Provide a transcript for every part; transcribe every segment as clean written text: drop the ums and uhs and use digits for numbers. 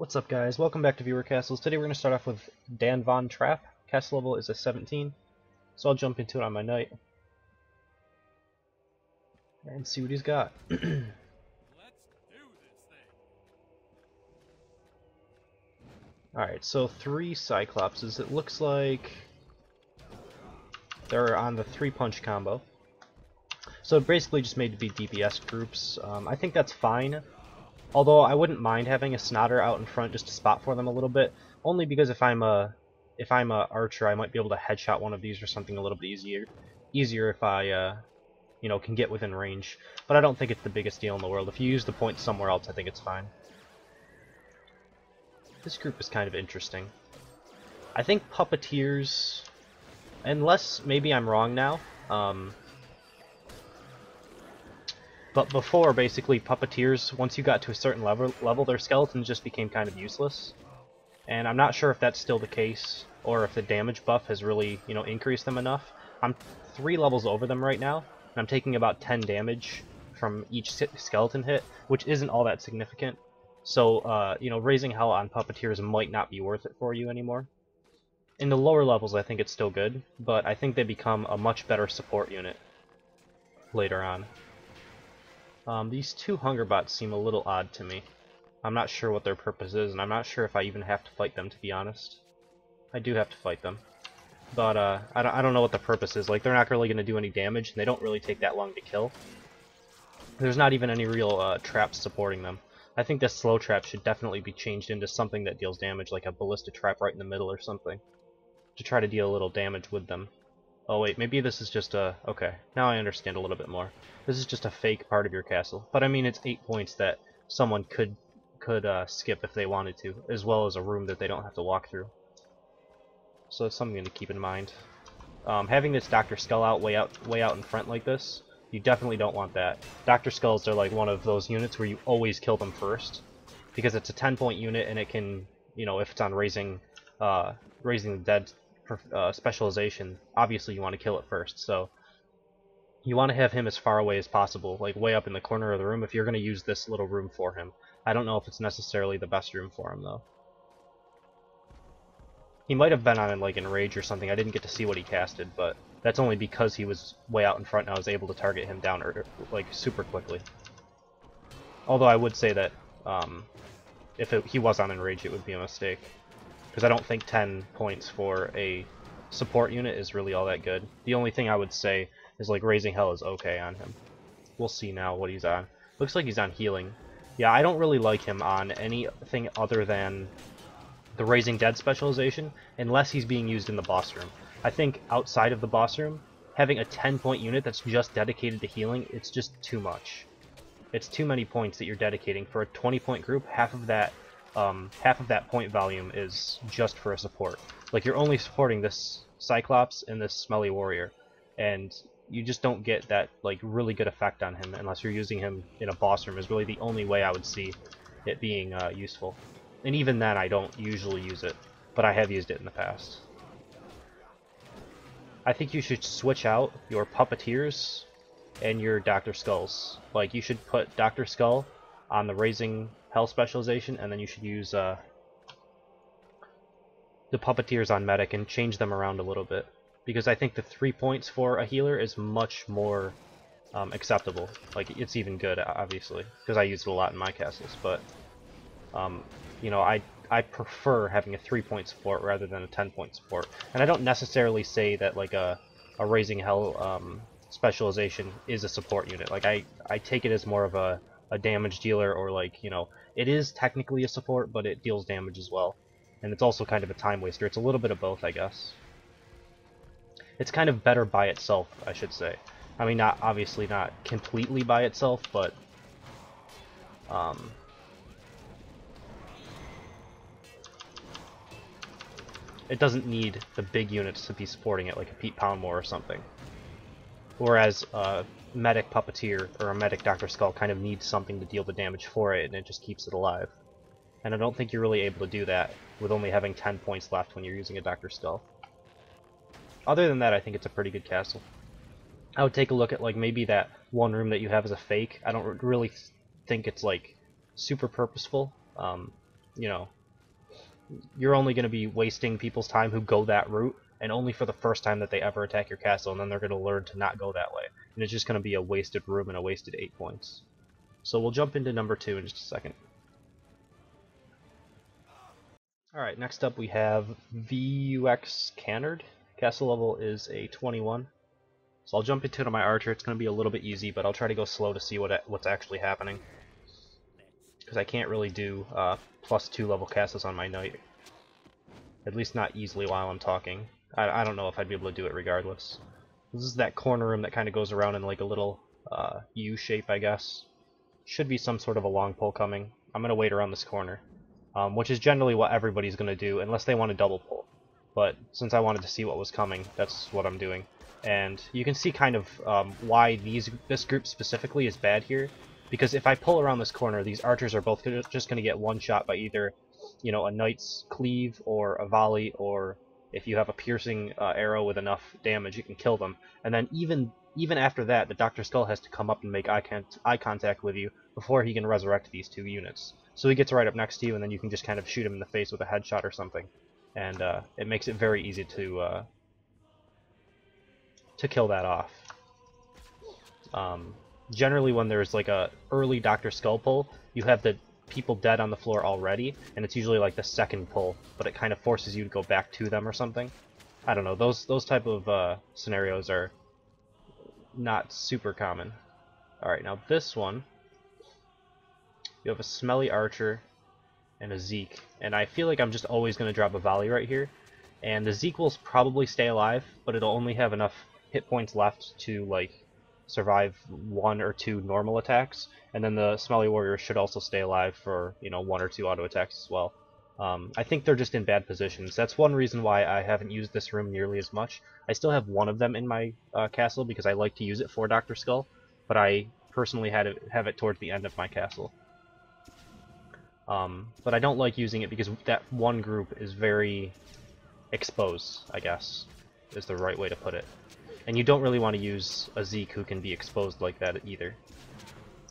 What's up, guys? Welcome back to Viewer Castles. Today we're going to start off with DanVonTrap. Castle level is a 17, so I'll jump into it on my knight and see what he's got. Alright, so 3 Cyclopses. It looks like they're on the 3-punch combo. So basically just made to be DPS groups. I think that's fine. Although I wouldn't mind having a Snotter out in front just to spot for them a little bit, only because if I'm a archer, I might be able to headshot one of these or something a little bit easier if I can get within range. But I don't think it's the biggest deal in the world. If you use the points somewhere else, I think it's fine. This group is kind of interesting. I think Puppeteers, unless maybe I'm wrong now. But before, basically, Puppeteers, once you got to a certain level, their skeletons just became kind of useless. And I'm not sure if that's still the case, or if the damage buff has really, increased them enough. I'm 3 levels over them right now, and I'm taking about 10 damage from each skeleton hit, which isn't all that significant. So, raising hell on Puppeteers might not be worth it for you anymore. In the lower levels, I think it's still good, but I think they become a much better support unit later on. These 2 hunger bots seem a little odd to me. I'm not sure what their purpose is, and I'm not sure if I even have to fight them, to be honest. I do have to fight them. But I don't know what the purpose is. Like, they're not really going to do any damage, and they don't really take that long to kill. There's not even any real traps supporting them. I think this slow trap should definitely be changed into something that deals damage, like a ballista trap right in the middle or something, to try to deal a little damage with them. Oh wait, maybe this is just a... okay, now I understand a little bit more. This is just a fake part of your castle. But I mean, it's 8 points that someone could skip if they wanted to, as well as a room that they don't have to walk through. So that's something to keep in mind. Having this Dr. Skull out way out in front like this, you definitely don't want that. Dr. Skulls are like one of those units where you always kill them first, because it's a 10-point unit and it can, if it's on raising the dead specialization, obviously you want to kill it first, so you want to have him as far away as possible, like way up in the corner of the room if you're going to use this little room for him. I don't know if it's necessarily the best room for him, though. He might have been on like in rage or something. I didn't get to see what he casted, but that's only because he was way out in front and I was able to target him down like super quickly. Although I would say that if he was on enrage, it would be a mistake. Because I don't think 10 points for a support unit is really all that good. The only thing I would say is like raising hell is okay on him. We'll see now what he's on. Looks like he's on healing. Yeah, I don't really like him on anything other than the raising dead specialization, unless he's being used in the boss room. I think outside of the boss room, having a 10-point unit that's just dedicated to healing, it's just too much. It's too many points that you're dedicating. For a 20-point group, half of that point volume is just for a support. Like, you're only supporting this Cyclops and this Smelly Warrior, and you just don't get that like really good effect on him unless you're using him in a boss room. Is really the only way I would see it being useful. And even then, I don't usually use it, but I have used it in the past. I think you should switch out your Puppeteers and your Dr. Skulls. Like, you should put Dr. Skull on the raising hell specialization, and then you should use the Puppeteers on medic and change them around a little bit, because I think the 3 points for a healer is much more acceptable. Like, it's even good, obviously, because I use it a lot in my castles, but I prefer having a 3-point support rather than a 10-point support. And I don't necessarily say that like a raising hell specialization is a support unit. Like, I take it as more of a damage dealer, or like, it is technically a support, but it deals damage as well. And it's also kind of a time waster. It's a little bit of both, I guess. It's kind of better by itself, I should say. I mean, obviously not completely by itself, but it doesn't need the big units to be supporting it, like a Pete Poundmore or something. Whereas a medic Puppeteer or a medic Dr. Skull kind of needs something to deal the damage for it, and it just keeps it alive. And I don't think you're really able to do that with only having 10 points left when you're using a Dr. Skull. Other than that, I think it's a pretty good castle. I would take a look at like maybe that one room that you have as a fake. I don't really think it's like super purposeful. you know, you're only going to be wasting people's time who go that route, and only for the first time that they ever attack your castle, and then they're going to learn to not go that way. And it's just going to be a wasted room and a wasted 8 points. So we'll jump into number 2 in just a second. Alright, next up we have vieuxcanard. Castle level is a 21. So I'll jump into my archer. It's going to be a little bit easy, but I'll try to go slow to see what's actually happening. Because I can't really do +2 level castles on my knight. At least not easily while I'm talking. I don't know if I'd be able to do it regardless. This is that corner room that kind of goes around in like a little U shape, I guess. Should be some sort of a long pull coming. I'm going to wait around this corner. Which is generally what everybody's going to do, unless they want to double pull. But since I wanted to see what was coming, that's what I'm doing. And you can see kind of why this group specifically is bad here. Because if I pull around this corner, these archers are both just going to get one shot by either, you know, a knight's cleave or a volley, or if you have a piercing arrow with enough damage, you can kill them. And then even after that, the Dr. Skull has to come up and make eye contact with you before he can resurrect these 2 units. So he gets right up next to you, and then you can just kind of shoot him in the face with a headshot or something. And it makes it very easy to kill that off. Generally when there's like a early Dr. Skull pull, you have the people dead on the floor already, and it's usually like the second pull, but it kind of forces you to go back to them or something. I don't know, those type of scenarios are not super common. Alright, now this one, you have a smelly archer and a Zeke, and I feel like I'm just always going to drop a volley right here, and the Zeke will probably stay alive, but it'll only have enough hit points left to like survive 1 or 2 normal attacks, and then the smelly warrior should also stay alive for, you know, 1 or 2 auto attacks as well. I think they're just in bad positions. That's one reason why I haven't used this room nearly as much. I still have one of them in my castle because I like to use it for Dr. Skull, but I personally have it towards the end of my castle. But I don't like using it because that one group is very exposed, I guess, is the right way to put it. And you don't really want to use a Zeke who can be exposed like that either,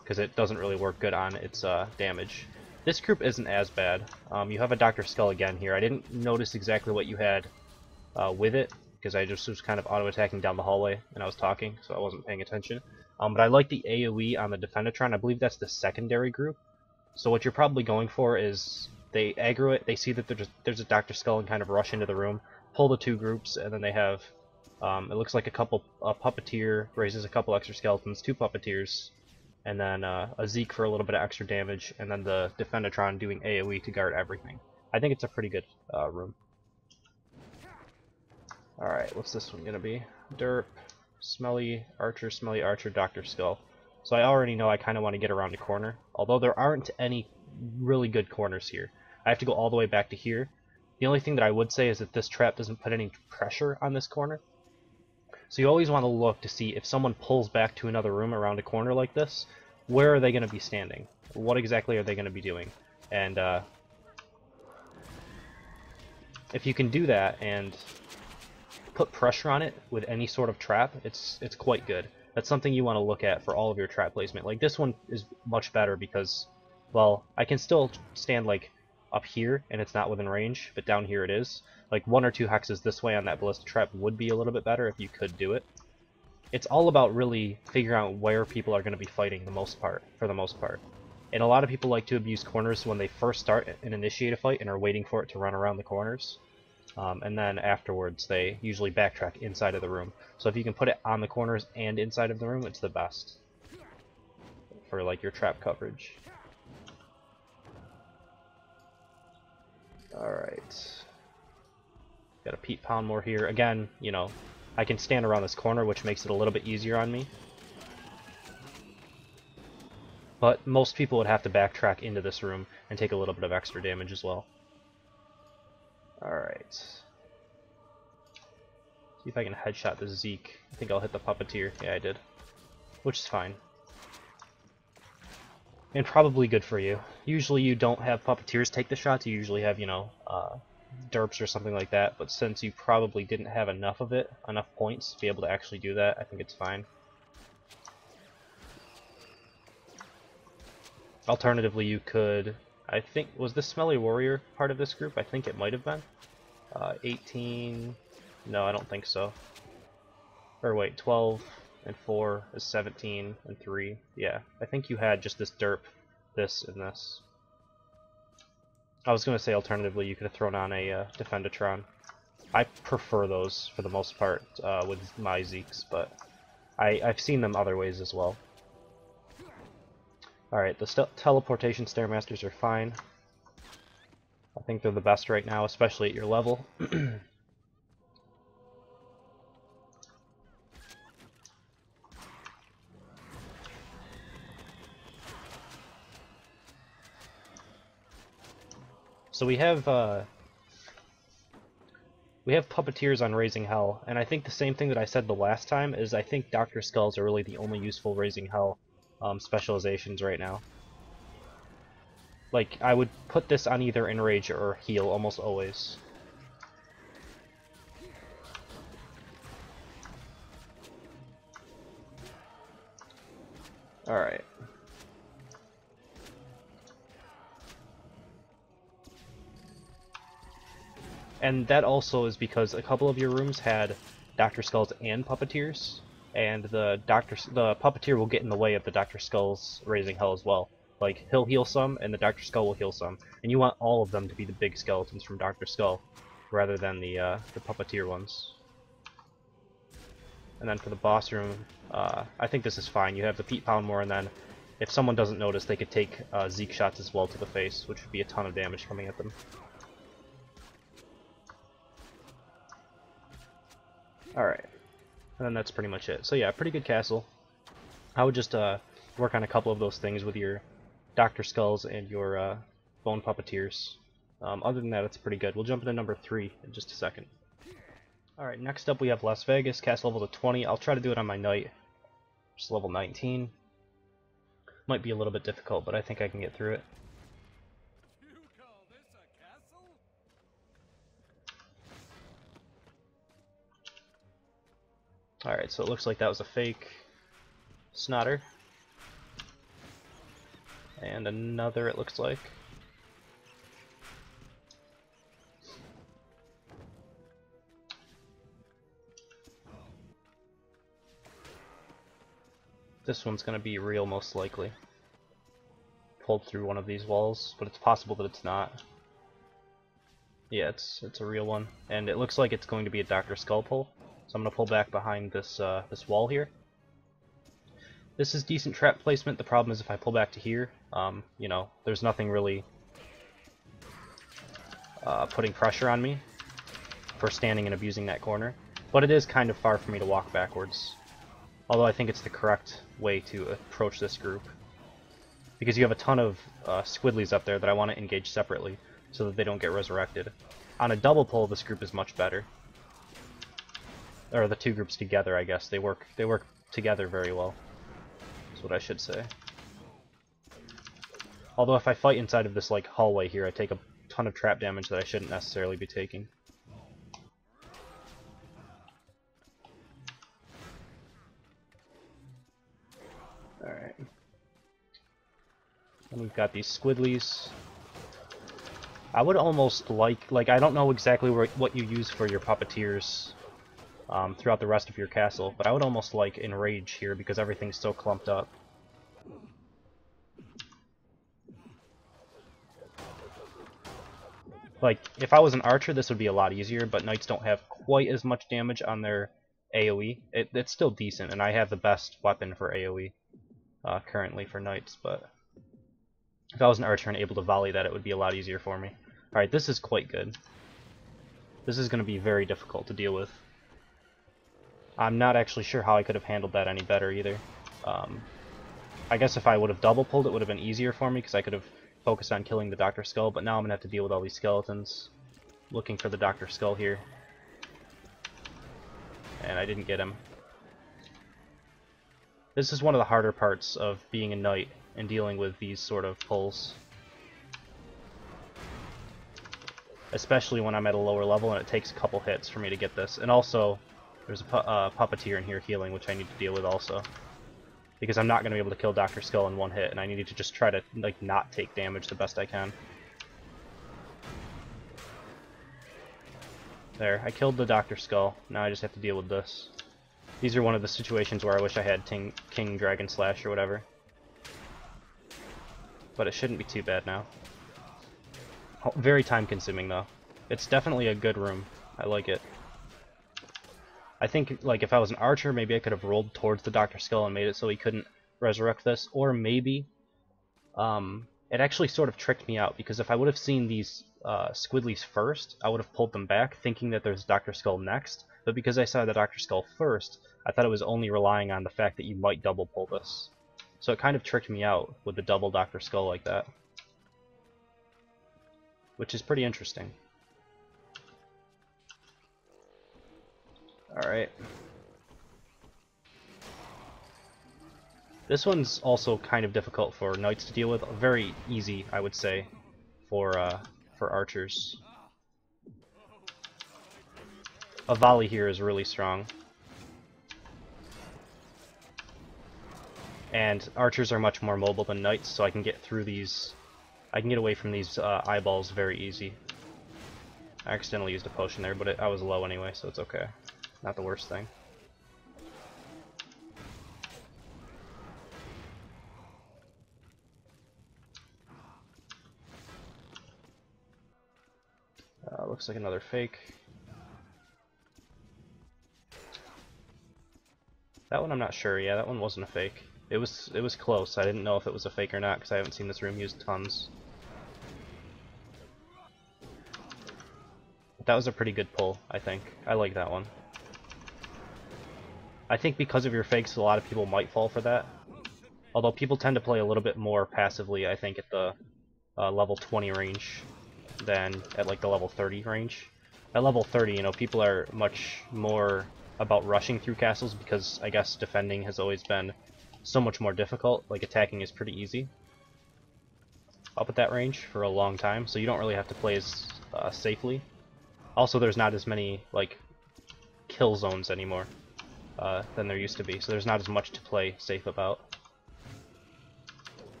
because it doesn't really work good on its damage. This group isn't as bad. You have a Dr. Skull again here. I didn't notice exactly what you had with it, because I just was kind of auto-attacking down the hallway and I was talking, so I wasn't paying attention. But I like the AoE on the Defendatron. I believe that's the secondary group. So what you're probably going for is they aggro it, they see that there's a Dr. Skull and kind of rush into the room, pull the 2 groups, and then they have, it looks like a puppeteer raises a couple extra skeletons, 2 puppeteers, and then a Zeke for a little bit of extra damage, and then the Defendatron doing AoE to guard everything. I think it's a pretty good room. Alright, what's this one gonna be? Derp, Smelly Archer, Dr. Skull. So I already know I kind of want to get around a corner, although there aren't any really good corners here. I have to go all the way back to here. The only thing that I would say is that this trap doesn't put any pressure on this corner. So you always want to look to see if someone pulls back to another room around a corner like this, where are they going to be standing? What exactly are they going to be doing? And if you can do that and put pressure on it with any sort of trap, it's quite good. That's something you want to look at for all of your trap placement. Like, this one is much better because, well, I can still stand, like, up here, and it's not within range, but down here it is. Like, 1 or 2 hexes this way on that ballista trap would be a little bit better if you could do it. It's all about really figuring out where people are going to be fighting for the most part. And a lot of people like to abuse corners when they first start and initiate a fight and are waiting for it to run around the corners. And then afterwards they usually backtrack inside of the room. So if you can put it on the corners and inside of the room, it's the best for like your trap coverage. Alright. Got a Pete Poundmore here. Again, you know, I can stand around this corner, which makes it a little bit easier on me. But most people would have to backtrack into this room and take a little bit of extra damage as well. Alright. See if I can headshot this Zeke. I think I'll hit the puppeteer. Yeah, I did. Which is fine. And probably good for you. Usually you don't have puppeteers take the shots, you usually have, you know, derps or something like that, but since you probably didn't have enough of it, enough points to be able to actually do that, I think it's fine. Alternatively, you could I think, was the Smelly Warrior part of this group? I think it might have been. 18... No, I don't think so. Or wait, 12 and 4 is 17 and 3. Yeah, I think you had just this derp, this, and this. I was going to say alternatively you could have thrown on a Defendatron. I prefer those for the most part with my Zeeks, but I've seen them other ways as well. Alright, the teleportation Stairmasters are fine. I think they're the best right now, especially at your level. So we have Puppeteers on Raising Hell, and I think the same thing that I said the last time is I think Dr. Skulls are really the only useful Raising Hell specializations right now. Like, I would put this on either Enrage or Heal almost always. Alright. And that also is because a couple of your rooms had Dr. Skulls and Puppeteers, and the Puppeteer will get in the way of the Dr. Skulls Raising Hell as well. Like, he'll heal some, and the Dr. Skull will heal some. And you want all of them to be the big skeletons from Dr. Skull, rather than the Puppeteer ones. And then for the boss room, I think this is fine. You have the Pete Poundmore, and then if someone doesn't notice, they could take Zeke shots as well to the face, which would be a ton of damage coming at them. Alright, and then that's pretty much it. So yeah, pretty good castle. I would just work on a couple of those things with your Dr. Skulls and your Bone Puppeteers. Other than that, it's pretty good. We'll jump into number 3 in just a second. Alright, next up we have Las Vegas, castle level to 20. I'll try to do it on my knight, just level 19. Might be a little bit difficult, but I think I can get through it. Alright, so it looks like that was a fake Snotter. And another, it looks like. This one's going to be real, most likely. Pulled through one of these walls, but it's possible that it's not. Yeah, it's a real one. And it looks like it's going to be a Dr. Skull pull. So I'm going to pull back behind this this wall here. This is decent trap placement. The problem is if I pull back to here, you know, there's nothing really putting pressure on me for standing and abusing that corner. But it is kind of far for me to walk backwards. Although I think it's the correct way to approach this group. Because you have a ton of squiddlies up there that I want to engage separately so that they don't get resurrected. On a double pull, this group is much better. Or the two groups together, I guess. They work together very well. That's what I should say. Although if I fight inside of this like hallway here, I take a ton of trap damage that I shouldn't necessarily be taking. Alright. And we've got these squiddlies. I would almost like I don't know exactly what you use for your puppeteers throughout the rest of your castle, but I would almost like Enrage here because everything's so clumped up. Like, if I was an archer, this would be a lot easier, but knights don't have quite as much damage on their AoE. It's still decent, and I have the best weapon for AoE currently for knights, but if I was an archer and able to volley that, it would be a lot easier for me. Alright, this is quite good. This is going to be very difficult to deal with. I'm not actually sure how I could have handled that any better either. I guess if I would have double pulled, it would have been easier for me because I could have focused on killing the Dr. Skull, but now I'm going to have to deal with all these skeletons. Looking for the Dr. Skull here. And I didn't get him. This is one of the harder parts of being a knight and dealing with these sort of pulls. Especially when I'm at a lower level and it takes a couple hits for me to get this. And also, there's a puppeteer in here healing, which I need to deal with also. because I'm not going to be able to kill Dr. Skull in one hit, and I needed to just try to like not take damage the best I can. There, I killed the Dr. Skull. Now I just have to deal with this. These are one of the situations where I wish I had King Dragon Slash or whatever. But it shouldn't be too bad now. Oh, very time consuming though. It's definitely a good room. I like it. I think like if I was an archer, maybe I could have rolled towards the Dr. Skull and made it so he couldn't resurrect this, or maybe it actually sort of tricked me out, because if I would have seen these squidlies first, I would have pulled them back thinking that there's Dr. Skull next, but because I saw the Dr. Skull first, I thought it was only relying on the fact that you might double pull this. So it kind of tricked me out with the double Dr. Skull like that, which is pretty interesting. Alright. This one's also kind of difficult for knights to deal with. Very easy, I would say, for archers. A volley here is really strong. And archers are much more mobile than knights, so I can get through these... I can get away from these eyeballs very easy. I accidentally used a potion there, but I was low anyway, so it's okay. Not the worst thing. Looks like another fake. That one I'm not sure. Yeah, that one wasn't a fake. It was close. I didn't know if it was a fake or not because I haven't seen this room used tons. But that was a pretty good pull, I think. I like that one. I think because of your fakes, a lot of people might fall for that. Although people tend to play a little bit more passively, I think, at the level 20 range than at like the level 30 range. At level 30, you know, people are much more about rushing through castles because I guess defending has always been so much more difficult. Like attacking is pretty easy up at that range for a long time, so you don't really have to play as safely. Also, there's not as many like kill zones anymore than there used to be, so there's not as much to play safe about.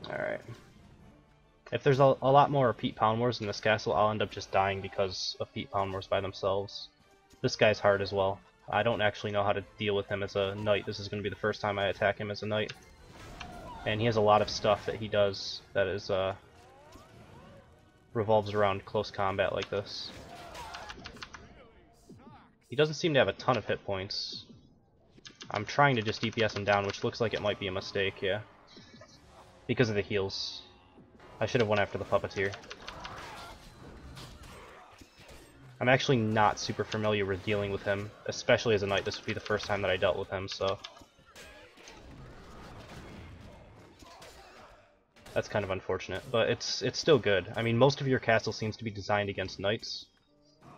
Alright. If there's a lot more Pete Poundmores in this castle, I'll end up just dying because of Pete Poundmores by themselves. This guy's hard as well. I don't actually know how to deal with him as a knight. This is going to be the first time I attack him as a knight. And he has a lot of stuff that he does that is revolves around close combat like this. He doesn't seem to have a ton of hit points. I'm trying to just DPS him down, which looks like it might be a mistake, yeah. Because of the heals. I should have went after the puppeteer. I'm actually not super familiar with dealing with him, especially as a knight. This would be the first time that I dealt with him, so... That's kind of unfortunate, but it's still good. I mean, most of your castle seems to be designed against knights.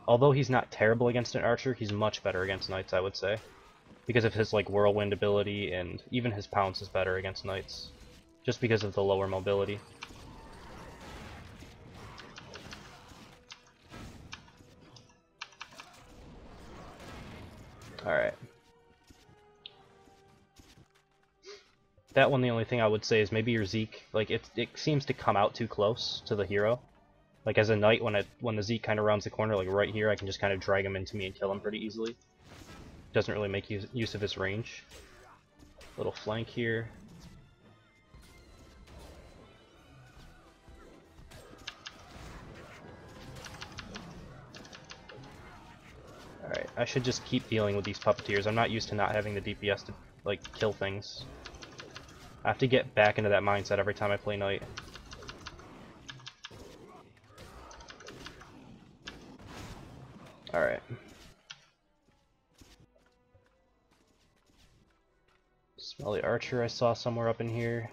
Although he's not terrible against an archer, he's much better against knights, I would say. Because of his like whirlwind ability, and even his pounce is better against knights. Just because of the lower mobility. Alright. That one, the only thing I would say is maybe your Zeke, like, it seems to come out too close to the hero. Like, as a knight, when the Zeke kind of rounds the corner, like right here, I can just kind of drag him into me and kill him pretty easily. Doesn't really make use of his range. Little flank here. Alright, I should just keep dealing with these puppeteers. I'm not used to not having the DPS to, like, kill things. I have to get back into that mindset every time I play knight. Alright. Smell the archer I saw somewhere up in here.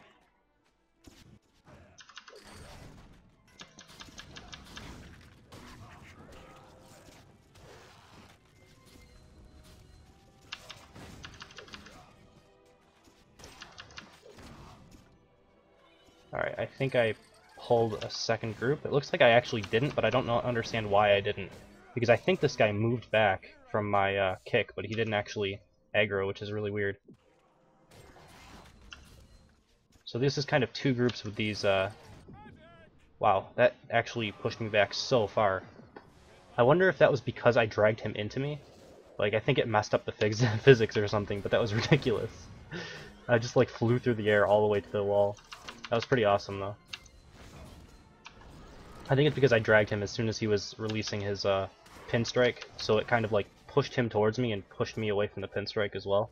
Alright, I think I pulled a second group. It looks like I actually didn't, but I don't understand why I didn't. Because I think this guy moved back from my kick, but he didn't actually aggro, which is really weird. So this is kind of two groups with these, wow, that actually pushed me back so far. I wonder if that was because I dragged him into me. Like, I think it messed up the physics or something, but that was ridiculous. I just, like, flew through the air all the way to the wall. That was pretty awesome, though. I think it's because I dragged him as soon as he was releasing his, pin strike, so it kind of, like, pushed him towards me and pushed me away from the pin strike as well.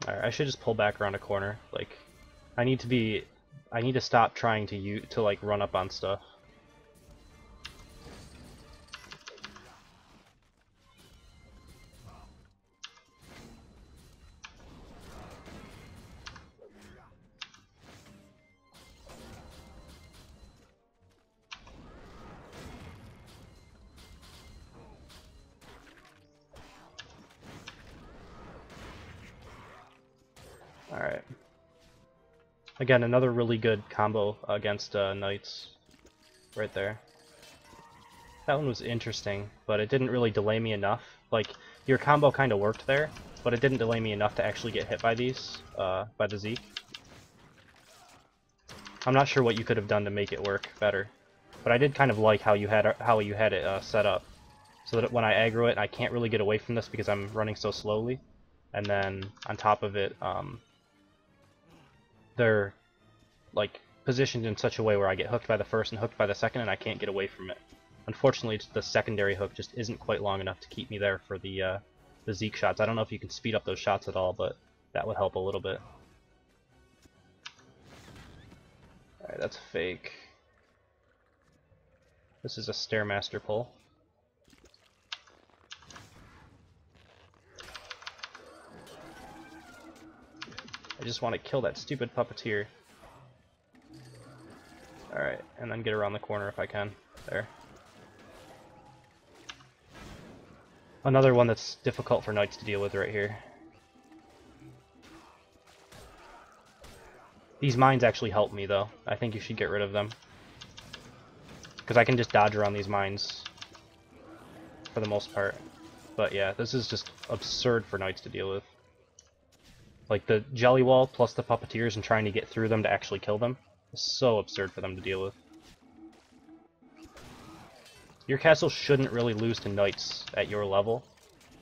Alright, I should just pull back around a corner. Like, I need to stop trying to like run up on stuff. Alright. Again, another really good combo against Knights. Right there. That one was interesting, but it didn't really delay me enough. Like, your combo kind of worked there, but it didn't delay me enough to actually get hit by these, by the Zeke. I'm not sure what you could have done to make it work better, but I did kind of like how you had it set up, so that when I aggro it, I can't really get away from this because I'm running so slowly, and then on top of it, they're like positioned in such a way where I get hooked by the first and hooked by the second, and I can't get away from it. Unfortunately, the secondary hook just isn't quite long enough to keep me there for the Zeke shots. I don't know if you can speed up those shots at all, but that would help a little bit. Alright, that's fake. This is a Stairmaster pull. I just want to kill that stupid puppeteer. Alright, and then get around the corner if I can. There. Another one that's difficult for Knights to deal with right here. These mines actually help me, though. I think you should get rid of them. Because I can just dodge around these mines for the most part. But yeah, this is just absurd for Knights to deal with. Like, the jelly wall plus the puppeteers and trying to get through them to actually kill them is so absurd for them to deal with. Your castle shouldn't really lose to Knights at your level,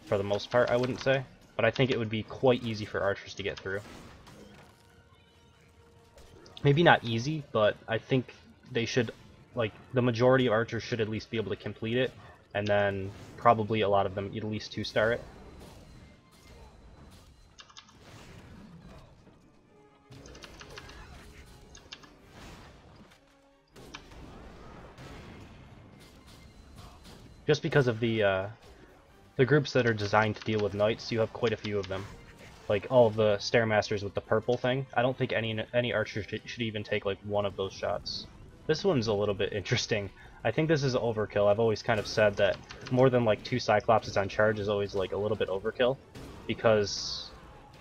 for the most part, I wouldn't say. But I think it would be quite easy for archers to get through. Maybe not easy, but I think they should, like, the majority of archers should at least be able to complete it, and then probably a lot of them at least 2-star it. Just because of the groups that are designed to deal with Knights, you have quite a few of them. Like all the Stairmasters with the purple thing, I don't think any archer should even take like one of those shots. This one's a little bit interesting. I think this is overkill. I've always kind of said that more than like 2 Cyclopses on charge is always like a little bit overkill, because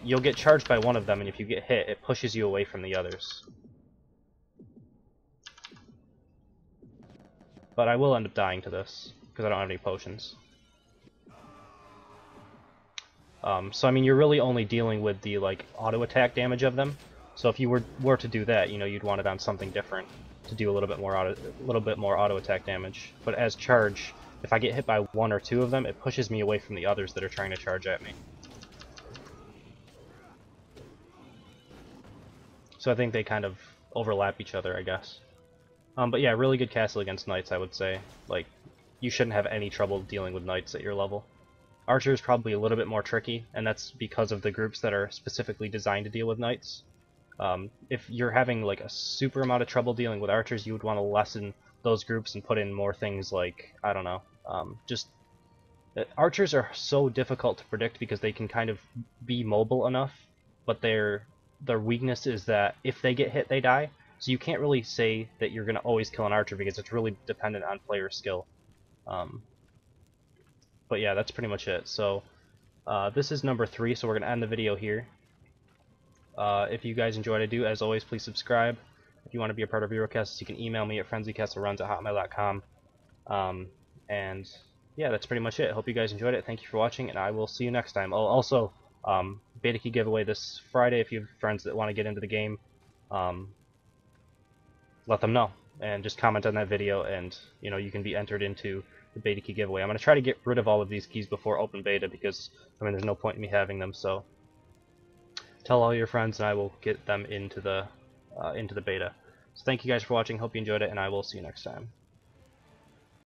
you'll get charged by one of them, and if you get hit, it pushes you away from the others. But I will end up dying to this, because I don't have any potions. So I mean, you're really only dealing with the like auto attack damage of them. So if you were to do that, you know, you'd want it on something different to do a little bit more auto attack damage. But as charge, if I get hit by 1 or 2 of them, it pushes me away from the others that are trying to charge at me. So I think they kind of overlap each other, I guess. But yeah, really good castle against Knights, I would say. Like, you shouldn't have any trouble dealing with Knights at your level. Archer is probably a little bit more tricky, and that's because of the groups that are specifically designed to deal with Knights. If you're having like a super amount of trouble dealing with archers, you would want to lessen those groups and put in more things like, I don't know, just archers are so difficult to predict because they can kind of be mobile enough, but their weakness is that if they get hit, they die. So you can't really say that you're going to always kill an archer because it's really dependent on player skill. But yeah, that's pretty much it. So this is number 3, so we're going to end the video here. If you guys enjoy what I do, as always, please subscribe. If you want to be a part of vieuxcanard, you can email me at frenzycastleruns@hotmail.com. And yeah, that's pretty much it. Hope you guys enjoyed it. Thank you for watching, and I will see you next time. Oh, also, beta key giveaway this Friday. If you have friends that want to get into the game, let them know, and just comment on that video, and you can be entered into the beta key giveaway. I'm going to try to get rid of all of these keys before open beta because there's no point in me having them. So tell all your friends, and I will get them into the beta. So thank you guys for watching. Hope you enjoyed it, and I will see you next time.